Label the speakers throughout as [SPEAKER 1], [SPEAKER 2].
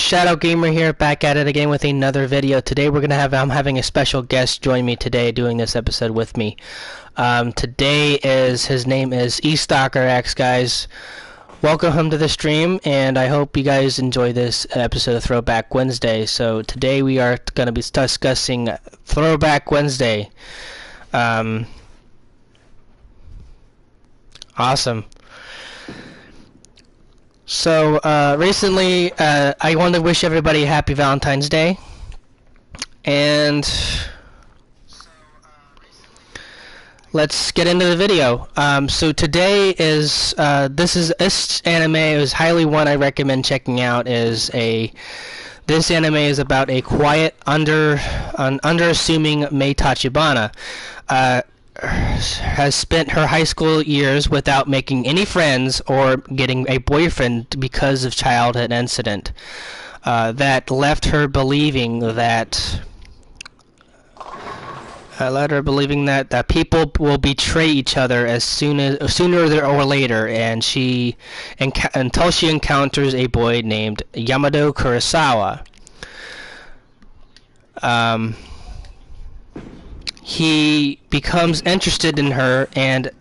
[SPEAKER 1] Shadow Gamer here, back at it again with another video. Today I'm having a special guest join me today doing this episode with me. His name is stalkaX, guys. Welcome him to the stream, and I hope you guys enjoy this episode of Throwback Wednesday. So today we are going to be discussing Throwback Wednesday. Awesome. So, recently, I want to wish everybody a happy Valentine's Day, and let's get into the video. So today is, this anime is highly one I recommend checking out. This anime is about a quiet, unassuming Mei Tachibana, has spent her high school years without making any friends or getting a boyfriend because of childhood incident that left her believing that people will betray each other sooner or later, and until she encounters a boy named Yamado Kurosawa. He becomes interested in her, and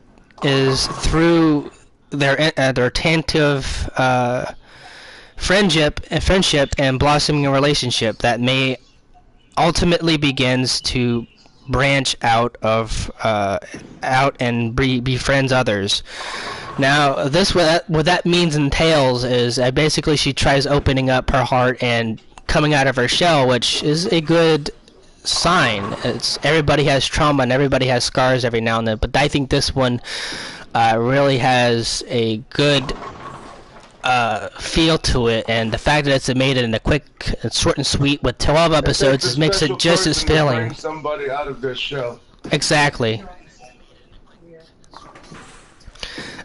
[SPEAKER 1] is through their tentative friendship and blossoming a relationship that May ultimately begins to branch out and befriends others. Now, what that means entails is basically she tries opening up her heart and coming out of her shell, which is a good sign. Everybody has trauma and everybody has scars every now and then, but I think this one really has a good feel to it, and the fact that it's made it in a quick, short and sweet with 12 episodes makes it just as filling.
[SPEAKER 2] Somebody out of their shell.
[SPEAKER 1] Exactly.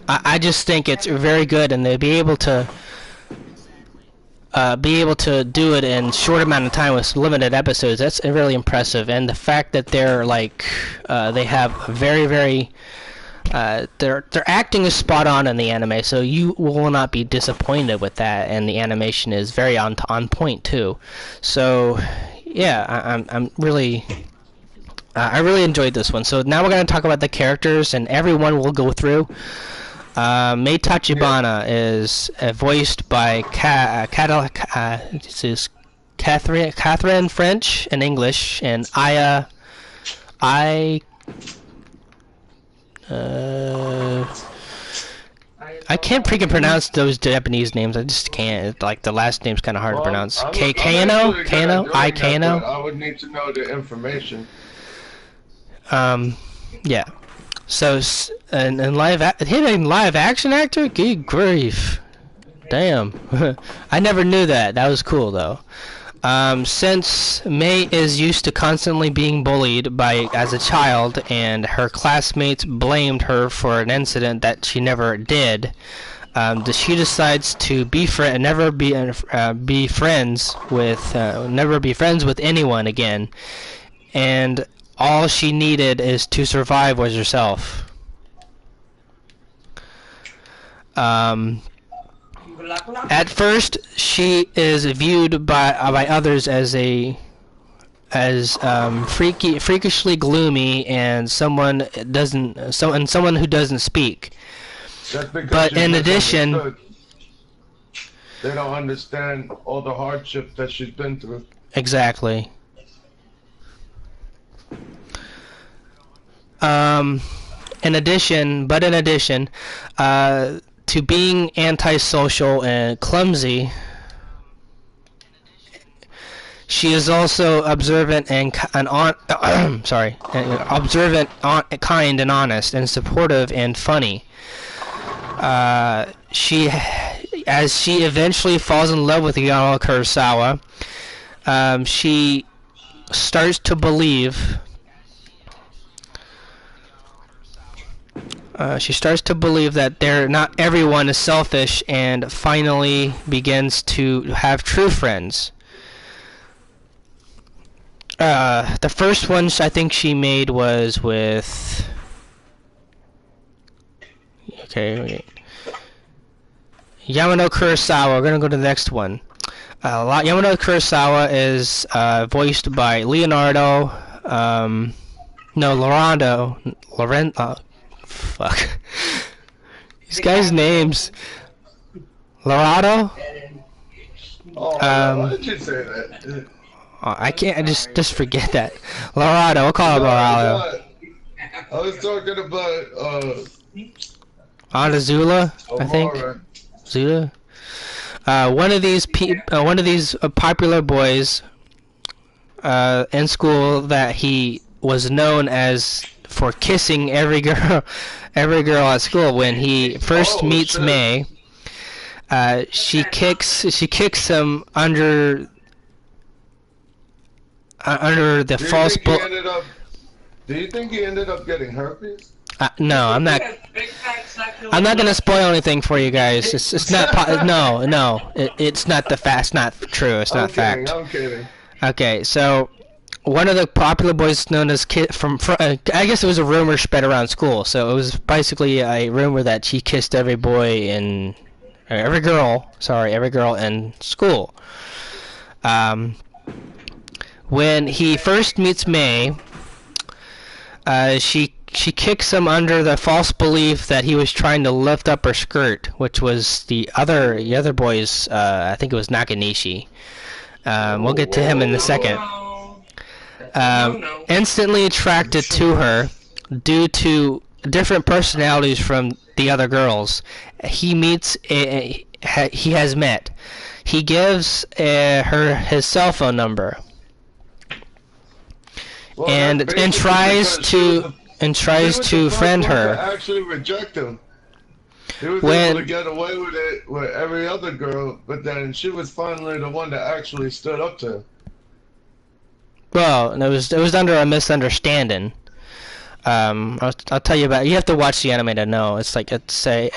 [SPEAKER 1] I just think it's very good, and they'll be able to do it in short amount of time with limited episodes. That's really impressive, and the fact that they're they have very their acting is spot on in the anime, so you will not be disappointed with that, and the animation is very on point too. So yeah, I really enjoyed this one. So now we're going to talk about the characters, and everyone will go through. Mei Tachibana is voiced by Catherine French in English, and I can't freaking pronounce those Japanese names. I just can't. The last name's kind of hard to pronounce. Kano?
[SPEAKER 2] I would need to know the information.
[SPEAKER 1] Yeah. So, and live action actor? Good grief. Damn. I never knew that. That was cool, though. Since May is used to constantly being bullied as a child, and her classmates blamed her for an incident that she never did, she decides to never be friends with anyone again, and all she needed is to survive was herself. At first, she is viewed by others as freakishly gloomy and someone who doesn't speak. But in addition,
[SPEAKER 2] they don't understand all the hardship that she's been through.
[SPEAKER 1] Exactly. In addition, to being antisocial and clumsy, she is also observant kind and honest, and supportive and funny. As she eventually falls in love with Yamada Kurosawa, she starts to believe. That not everyone is selfish, and finally begins to have true friends. The first one I think she made was with... Okay, wait. Yamada Kurosawa. We're gonna go to the next one. Yamada Kurosawa is voiced by Leonardo. No, fuck. These guys' names. Lorado?
[SPEAKER 2] Oh, why
[SPEAKER 1] Um,
[SPEAKER 2] did you say that?
[SPEAKER 1] I can't. I just forget that. Lorado. We'll call him Lorado.
[SPEAKER 2] No, I was talking about
[SPEAKER 1] Anazula, I think.
[SPEAKER 2] Amara.
[SPEAKER 1] Zula. One of these popular boys in school that he was known as for kissing every girl at school. When he first
[SPEAKER 2] Oh
[SPEAKER 1] meets
[SPEAKER 2] shit!
[SPEAKER 1] May, she kicks him under the
[SPEAKER 2] Do you
[SPEAKER 1] false.
[SPEAKER 2] think he ended up? Do you think he ended up getting herpes?
[SPEAKER 1] No, I'm not. I'm not gonna spoil anything for you guys. It's not. No. It's not it's not true. It's not fact.
[SPEAKER 2] I'm kidding.
[SPEAKER 1] Okay, so one of the popular boys known as I guess it was a rumor spread around school. So it was basically a rumor that she kissed every boy in every girl. Sorry, every girl in school. When he first meets May, she kicks him under the false belief that he was trying to lift up her skirt, which was the other boy's. I think it was Nakanishi. We'll get to him in a second. Instantly attracted to her due to different personalities from the other girls he has met. He gives her his cell phone number.
[SPEAKER 2] Well,
[SPEAKER 1] and tries to friend her.
[SPEAKER 2] To actually reject him. He was
[SPEAKER 1] When
[SPEAKER 2] able to get away with it with every other girl, but then she was finally the one that actually stood up to him.
[SPEAKER 1] well, it was under a misunderstanding. I'll tell you about. You have to watch the anime to know. It's like it's a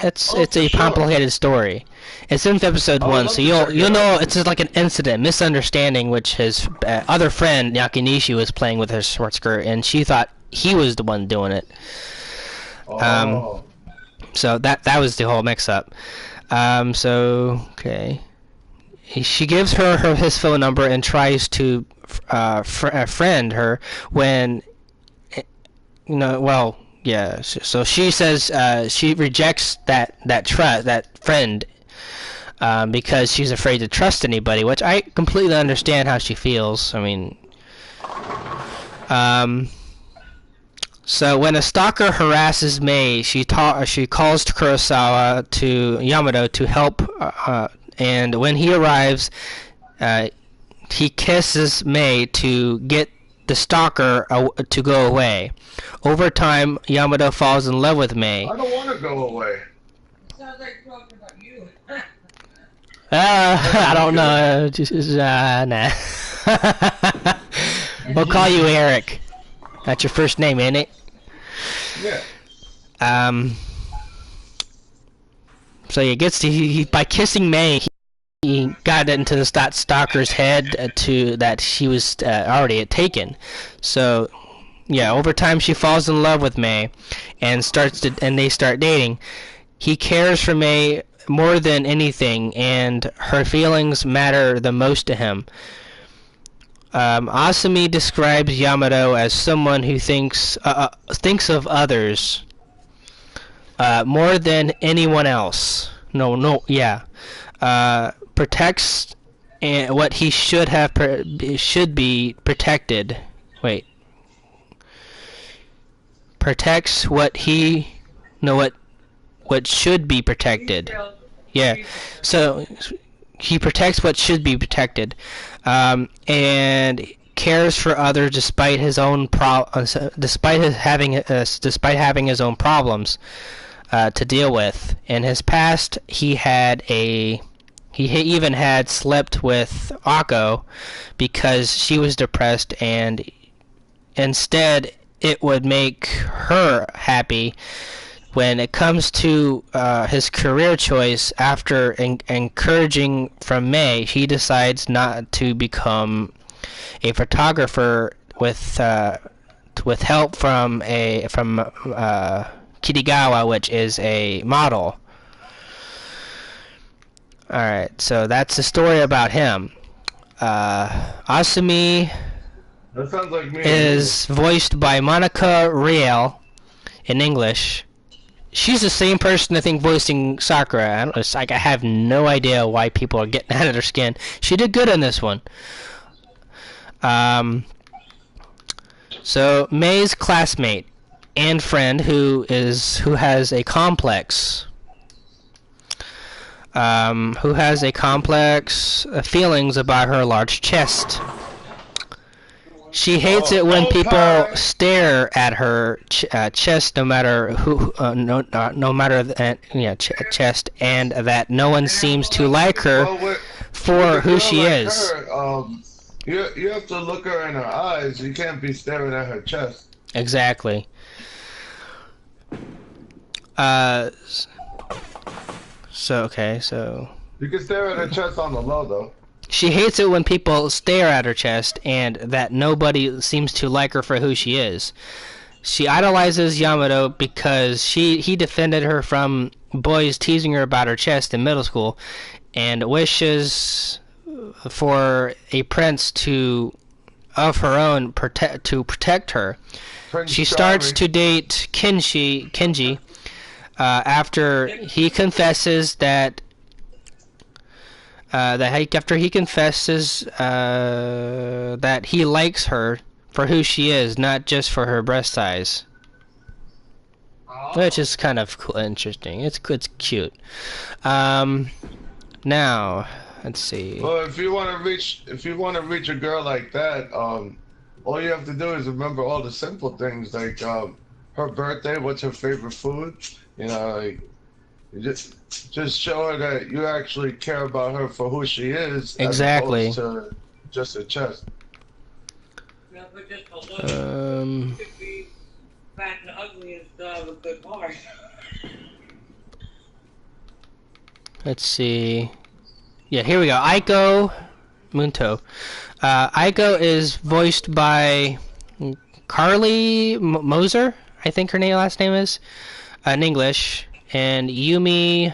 [SPEAKER 1] complicated story. It's in episode 1, so you'll know it's just like an incident, misunderstanding, which his other friend Nakanishi was playing with her short skirt, and she thought he was the one doing it. So that was the whole mix-up. So okay, she gives her his phone number and tries to friend her when. Well, yeah. So she says she rejects that friend because she's afraid to trust anybody, which I completely understand how she feels. I mean, so when a stalker harasses May, she calls to Kurosawa to Yamato to help, and when he arrives, he kisses May to get the stalker to go away. Over time, Yamato falls in love with May.
[SPEAKER 2] I don't want to go away.
[SPEAKER 3] Sounds like talking about you.
[SPEAKER 1] I don't know. Nah. We'll call you Eric. That's your first name, ain't it?
[SPEAKER 2] Yeah.
[SPEAKER 1] So by kissing May, he got into the stalker's head that she was already taken. So yeah, over time she falls in love with May and they start dating. He cares for May more than anything, and her feelings matter the most to him. Asumi describes Yamato as someone who thinks of others more than anyone else. Protects what he should be protected. Wait. Protects what should be protected. Yeah. So he protects what should be protected, and cares for others despite his own despite having his own problems to deal with. In his past, he even had slept with Akko because she was depressed, and instead it would make her happy. When it comes to his career choice, after encouraging from May, he decides not to become a photographer with help from Kitagawa, which is a model. Alright, so that's the story about him. Asumi
[SPEAKER 2] That sounds like me.
[SPEAKER 1] is voiced by Monica Riel in English. She's the same person I think voicing Sakura. I don't, it's like I have no idea why people are getting out of their skin. She did good on this one. So May's classmate and friend who has a complex feelings about her large chest. She hates it when people stare at her chest, no matter who, no matter chest, and that no one seems to like her for who she is.
[SPEAKER 2] You have to look her in her eyes. You can't be staring at her chest.
[SPEAKER 1] Exactly. So
[SPEAKER 2] you can stare at her chest on the low, though.
[SPEAKER 1] She hates it when people stare at her chest and that nobody seems to like her for who she is. She idolizes Yamato because he defended her from boys teasing her about her chest in middle school, and wishes for a prince of her own to protect her. She starts to date Kenji after he confesses that he likes her for who she is, not just for her breast size, which is kind of cool, interesting. It's cute. Now let's see.
[SPEAKER 2] Well, if you want to reach a girl like that, all you have to do is remember all the simple things like her birthday, what's her favorite food, like. Just show her that you actually care about her for who she is,
[SPEAKER 1] exactly,
[SPEAKER 2] as opposed to just her chest.
[SPEAKER 3] Yeah, but just a little. You could be fat and ugly and still have a good heart.
[SPEAKER 1] Let's see. Yeah, here we go. Aiko Munto. Aiko is voiced by Carly Moser, I think her last name is, in English. And Yumi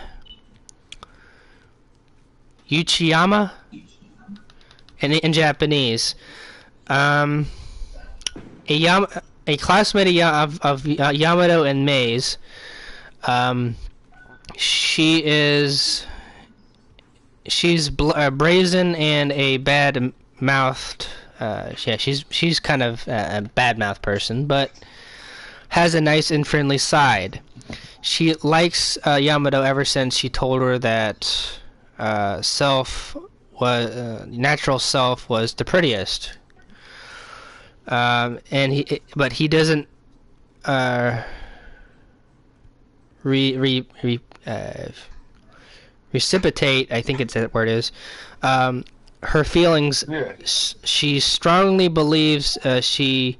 [SPEAKER 1] Uchiyama in Japanese. A classmate of Yamato and Mei's. She's brazen and a bad-mouthed. She's kind of a bad-mouthed person, but has a nice and friendly side. She likes Yamato ever since she told her that natural self was the prettiest. But he doesn't reciprocate. I think it's that word is. Her feelings.
[SPEAKER 2] Yeah.
[SPEAKER 1] She strongly believes she's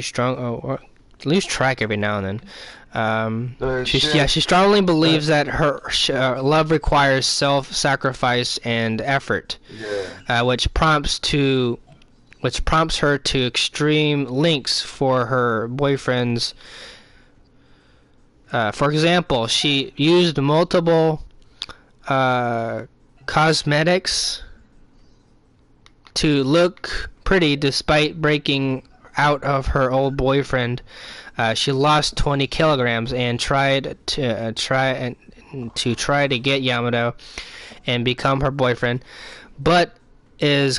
[SPEAKER 1] strong. Or lose track every now and then. She strongly believes that her love requires self-sacrifice and effort, which prompts her to extreme lengths for her boyfriends. For example, she used multiple cosmetics to look pretty despite breaking out of her old boyfriend. She lost 20 kilograms and tried to get Yamato and become her boyfriend, but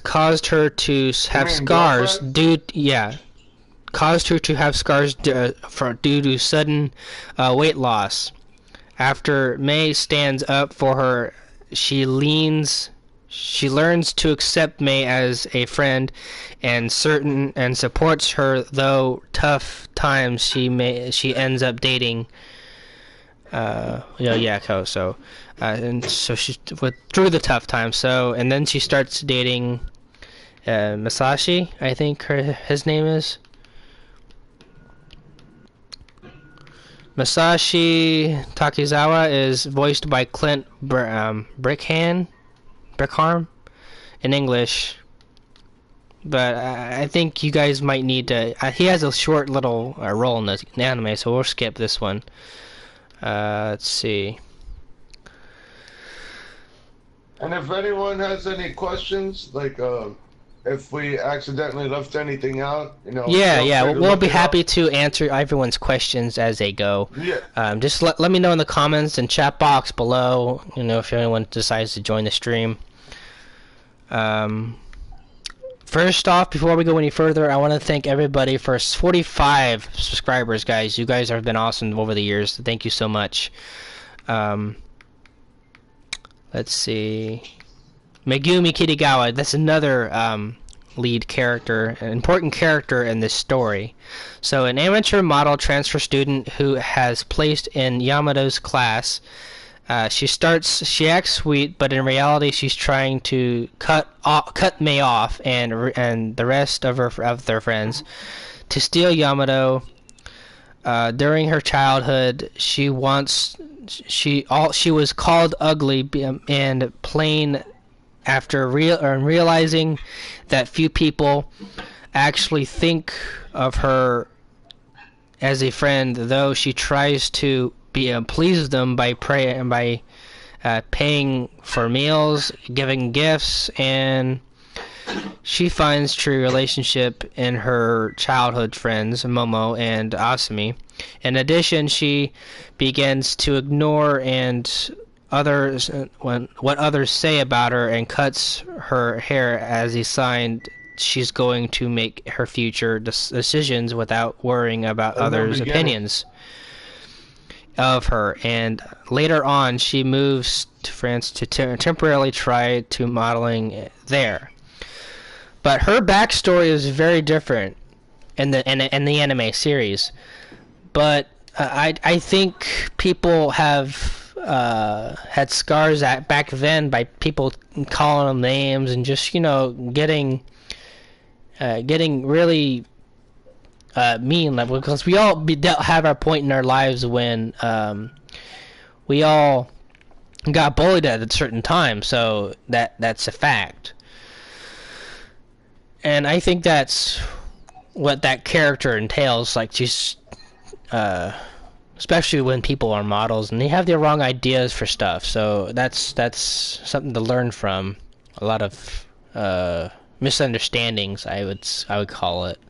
[SPEAKER 1] caused her to have scars due to sudden weight loss. After Mei stands up for her, she learns to accept Mei as a friend and supports her, though tough times she ends up dating Yako. So she went through the tough times. And then she starts dating Masashi, I think his name is. Masashi Takizawa is voiced by Clint Brickharm in English. But I think you guys might need to. He has a short little role in the anime, so we'll skip this one. Let's see.
[SPEAKER 2] And if anyone has any questions, like if we accidentally left anything out,
[SPEAKER 1] Yeah,
[SPEAKER 2] feel
[SPEAKER 1] yeah,
[SPEAKER 2] free to
[SPEAKER 1] we'll
[SPEAKER 2] look
[SPEAKER 1] be
[SPEAKER 2] it
[SPEAKER 1] happy
[SPEAKER 2] up.
[SPEAKER 1] to answer everyone's questions as they go.
[SPEAKER 2] Yeah.
[SPEAKER 1] Just let me know in the comments and chat box below, if anyone decides to join the stream. First off, before we go any further, I want to thank everybody for 45 subscribers, guys. You guys have been awesome over the years. Thank you so much. Let's see. Megumi Kitagawa, that's another lead character, an important character in this story. So, an amateur model transfer student who has placed in Yamato's class. She acts sweet, but in reality, she's trying to cut Mei off and the rest of their friends to steal Yamato. During her childhood, she was called ugly and plain after realizing that few people actually think of her as a friend, though she tries to please them by paying for meals, giving gifts, and she finds true relationship in her childhood friends Momo and Asumi. In addition, she begins to ignore what others say about her and cuts her hair as a sign she's going to make her future decisions without worrying about
[SPEAKER 2] In the
[SPEAKER 1] others'
[SPEAKER 2] beginning.
[SPEAKER 1] opinions of her. And later on, she moves to France to temporarily try to modeling there. But her backstory is very different in the anime series. But I think people have had scars back then by people calling them names and just getting really mean, like, because we all have our point in our lives when we all got bullied at a certain time, so that's a fact. And I think that's what that character entails. Like, she's especially when people are models and they have the wrong ideas for stuff. So that's something to learn from. A lot of misunderstandings, I would call it.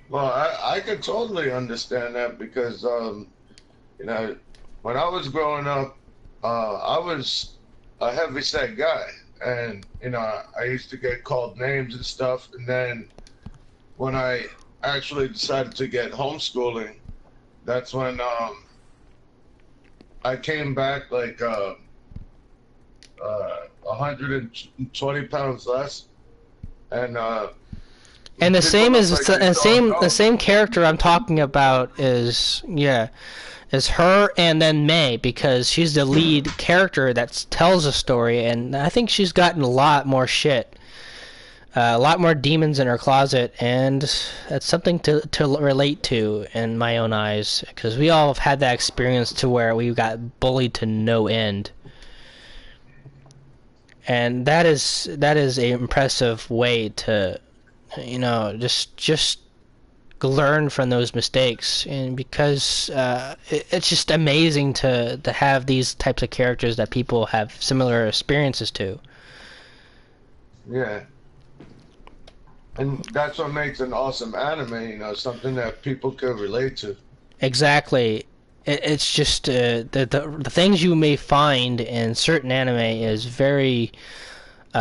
[SPEAKER 2] Well, I could totally understand that because, when I was growing up, I was a heavy set guy. And, I used to get called names and stuff. And then when I actually decided to get homeschooling, that's when I came back like 120 pounds less. And
[SPEAKER 1] And the
[SPEAKER 2] people
[SPEAKER 1] same
[SPEAKER 2] look
[SPEAKER 1] is
[SPEAKER 2] like they don't
[SPEAKER 1] the
[SPEAKER 2] know.
[SPEAKER 1] same character I'm talking about is her, and then May, because she's the lead character that tells a story, and I think she's gotten a lot more shit, a lot more demons in her closet, and that's something to relate to in my own eyes, because we all have had that experience to where we got bullied to no end. And that is a impressive way to just learn from those mistakes, and because it's just amazing to have these types of characters that people have similar experiences to.
[SPEAKER 2] Yeah. And that's what makes an awesome anime, something that people could relate to.
[SPEAKER 1] Exactly. It's just the things you may find in certain anime is very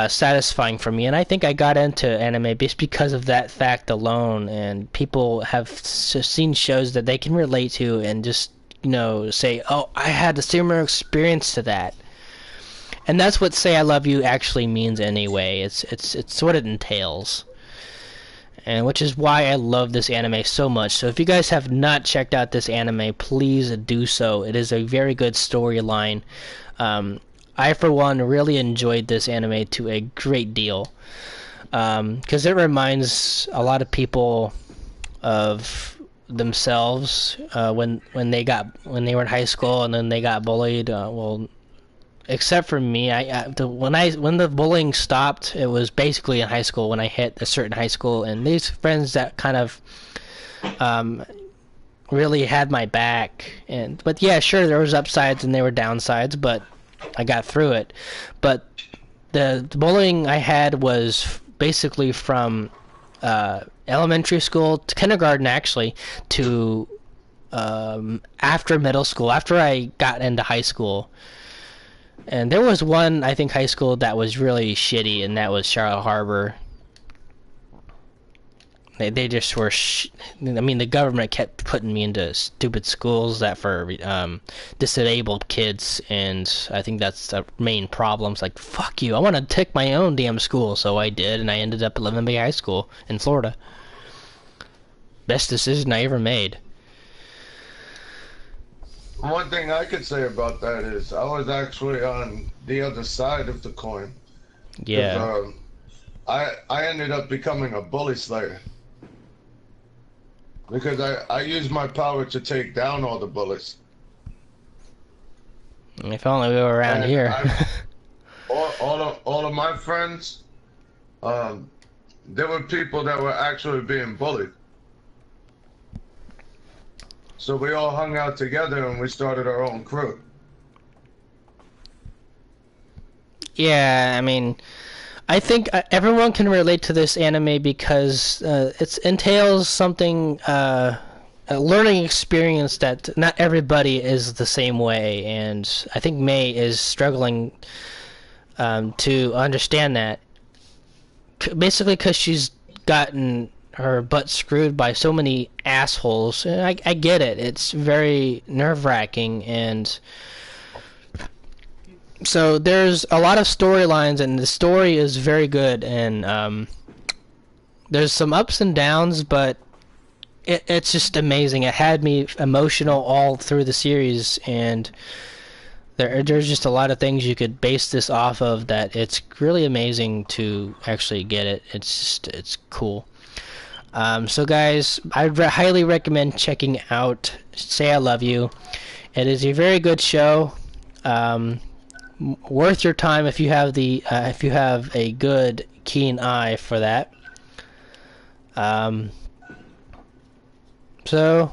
[SPEAKER 1] satisfying for me, and I think I got into anime just because of that fact alone. And people have seen shows that they can relate to, and just say, "Oh, I had a similar experience to that." And that's what "Say I Love You" actually means anyway. It's what it entails, and which is why I love this anime so much. So if you guys have not checked out this anime, please do so. It is a very good storyline. I, for one, really enjoyed this anime to a great deal, because it reminds a lot of people of themselves when they were in high school and then they got bullied. Well, except for me, when the bullying stopped, it was basically in high school when I hit a certain high school, and these friends that kind of um, really had my back. But yeah, sure, there was upsides and there were downsides, but I got through it. But the bullying I had was basically from elementary school to kindergarten, actually, to after middle school, after I got into high school. And there was one, I think, high school that was really shitty, and that was Charlotte Harbor. They just were. I mean, the government kept putting me into stupid schools that for disabled kids, and I think that's the main problem. It's like, fuck you, I want to take my own damn school, so I did, and I ended up at Living Bay High School in Florida. Best decision I ever made.
[SPEAKER 2] One thing I could say about that is I was actually on the other side of the coin.
[SPEAKER 1] Yeah.
[SPEAKER 2] I ended up becoming a bully slayer because I used my power to take down all the bullies.
[SPEAKER 1] If only we were around
[SPEAKER 2] And
[SPEAKER 1] here.
[SPEAKER 2] all of my friends, there were people that were actually being bullied. So we all hung out together and we started our own crew.
[SPEAKER 1] Yeah, I mean, I think everyone can relate to this anime because it entails something, a learning experience that not everybody is the same way, and I think May is struggling to understand that. Basically, because she's gotten her butt screwed by so many assholes. And I get it. It's very nerve-wracking, and so there's a lot of storylines, and the story is very good, and there's some ups and downs, but it's just amazing. It had me emotional all through the series, and there's just a lot of things you could base this off of that it's really amazing to actually get it. It's cool. So guys, I'd highly recommend checking out Say I Love You. It is a very good show. Worth your time if you have a good keen eye for that. So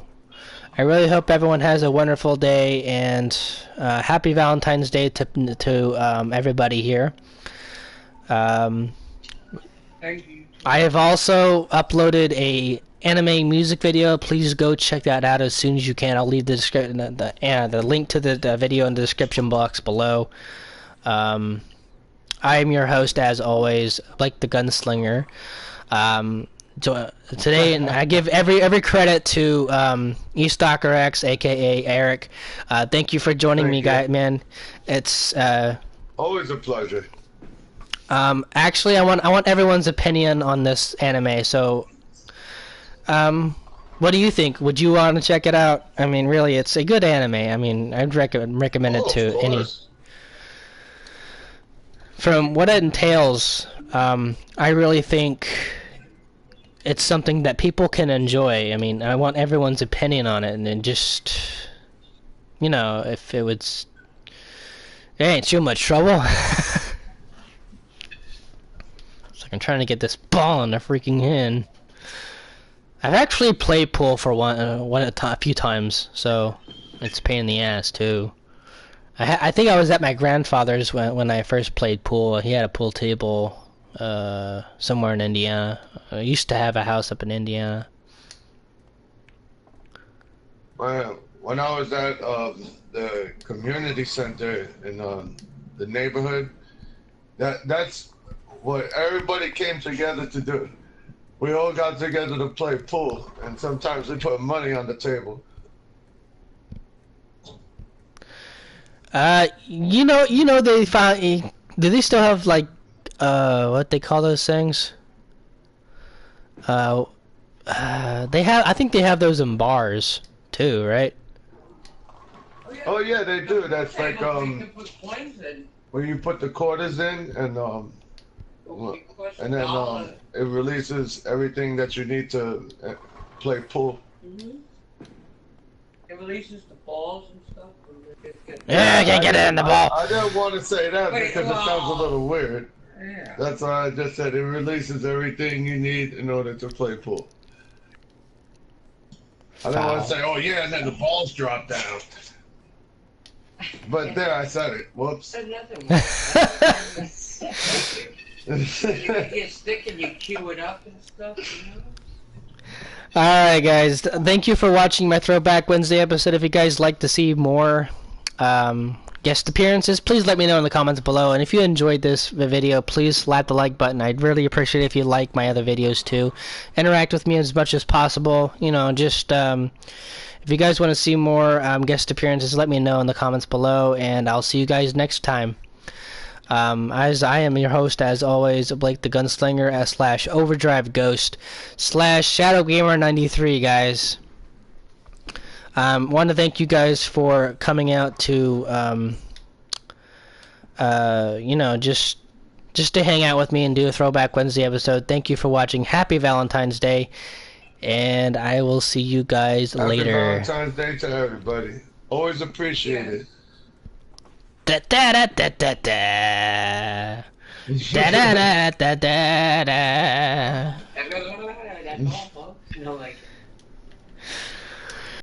[SPEAKER 1] I really hope everyone has a wonderful day, and happy Valentine's Day to everybody here.
[SPEAKER 3] Thank you.
[SPEAKER 1] I have also uploaded a anime music video. Please go check that out as soon as you can. I'll leave the link to the video in the description box below. I am your host, as always, Blake the Gunslinger. Today, and I give every credit to stalkaX, aka Eric. Thank you for joining me, guy, man. It's
[SPEAKER 2] Always a pleasure.
[SPEAKER 1] actually, I want everyone's opinion on this anime. So, what do you think? Would you want to check it out? I mean, really, it's a good anime. I mean, I'd recommend it to any. From what it entails, I really think it's something that people can enjoy. I mean, I want everyone's opinion on it, and then just, if it was, it ain't too much trouble. It's like I'm trying to get this ball in the freaking hand. I've actually played pool for a few times, so it's a pain in the ass too. I think I was at my grandfather's when I first played pool. He had a pool table somewhere in Indiana. I used to have a house up in Indiana.
[SPEAKER 2] When I was at the community center in the neighborhood, that's what everybody came together to do. We all got together to play pool, and sometimes we put money on the table.
[SPEAKER 1] They found. Do they still have like what they call those things? They have. I think they have those in bars too, right?
[SPEAKER 2] Oh yeah, they do. That's like where you put the quarters in, and then it releases everything that you need to play pool.
[SPEAKER 3] It releases the balls and stuff.
[SPEAKER 1] Yeah, I can't get it in the ball.
[SPEAKER 2] I didn't want to say that
[SPEAKER 3] Wait,
[SPEAKER 2] because it sounds a little weird.
[SPEAKER 3] Yeah.
[SPEAKER 2] That's why I just said it releases everything you need in order to play pool. I don't want to
[SPEAKER 1] Foul.
[SPEAKER 2] say, oh yeah, and then the balls drop down. But there, I said it. Whoops.
[SPEAKER 3] Said nothing. You get stick and you cue it up and stuff, you know?
[SPEAKER 1] Alright guys, thank you for watching my Throwback Wednesday episode. If you guys like to see more guest appearances, please let me know in the comments below. And if you enjoyed this video, please slap the like button. I'd really appreciate it if you like my other videos too. Interact with me as much as possible. You know, just if you guys want to see more guest appearances, let me know in the comments below. And I'll see you guys next time. As I am your host, as always, Blake the Gunslinger / Overdrive Ghost / Shadow Gamer 93, guys. Want to thank you guys for coming out to, you know, just to hang out with me and do a Throwback Wednesday episode. Thank you for watching. Happy Valentine's Day, and I will see you guys later.
[SPEAKER 2] Happy Valentine's Day to everybody. Always appreciate it.
[SPEAKER 1] Da da da da da da. Da da da da da da.
[SPEAKER 3] That's all, folks. You know, like.